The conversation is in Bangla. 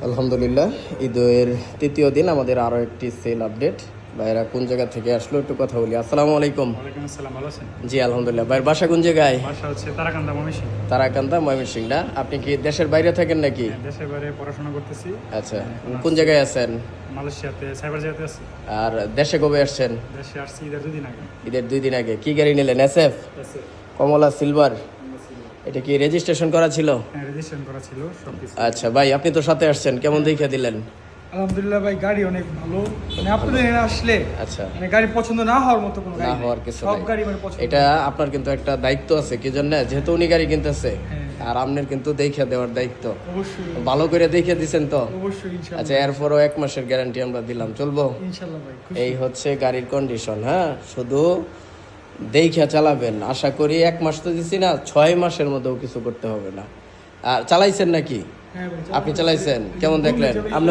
আলহামদুলিল্লাহ, ঈদের তৃতীয় দিন আমাদের আরও একটি সেল আপডেট। ভাইরা কোন জায়গা থেকে আসলো একটু কথা বলি। আসসালামু আলাইকুম। ওয়ালাইকুম আসসালাম, ভালো আছেন? জি আলহামদুলিল্লাহ। ভাইয়ের বাসা কোন জায়গায়? বাসা হচ্ছে তারাকান্দা, ময়মনসিংহ। তারাকান্দা, ময়মনসিংহ না? আপনি কি দেশের বাইরে থাকেন নাকি? দেশের বাইরে পড়াশোনা করতেছি। আচ্ছা, কোন জায়গায় আছেন? মালয়েশিয়াতে সাইবার জায়গাতে আছি। আর দেশে কবে আসছেন? দেশে আসছি ঈদের 2 দিন আগে। ঈদের 2 দিন আগে। কি গাড়ি নিলেন? এসএফ কমলা সিলভার? এটা কি রেজিস্ট্রেশন করা ছিল? হ্যাঁ, রেজিস্ট্রেশন করা ছিল সবকিছু। আচ্ছা ভাই, আপনি তো সাথে আসছেন, কেমন দেখে দিলেন? আলহামদুলিল্লাহ ভাই, গাড়ি অনেক ভালো। মানে আপনাদের এখানে আসলে আচ্ছা, মানে গাড়ি পছন্দ না হওয়ার মতো কোনো গাড়ি না নেই। হওয়ার কিছু সব নাই। গাড়ি মানে পছন্দ। এটা আপনার কিন্তু একটা দায়িত্ব আছে, কি জন্য? যেহেতু উনি গাড়ি কিনতেছে, হ্যাঁ। আর আপনার কিন্তু দেখে দেওয়ার দায়িত্ব। অবশ্যই ভালো করে দেখে দিছেন তো? অবশ্যই ইনশাআল্লাহ। আচ্ছা, এরপরও 1 মাসের গ্যারান্টি আমরা দিলাম, চলবো? ইনশাআল্লাহ ভাই, খুশি। এই হচ্ছে গাড়ির কন্ডিশন। হ্যাঁ, শুধু দেখে চালাবেন। আশা করি 1 মাস তো দিছি না, 6 মাসের মধ্যেও কিছু করতে হবে না। আর চালাইছেন নাকি? হ্যাঁ ভাই, আপনি চালাইছেন, কেমন দেখলেন? যাবে। আপনি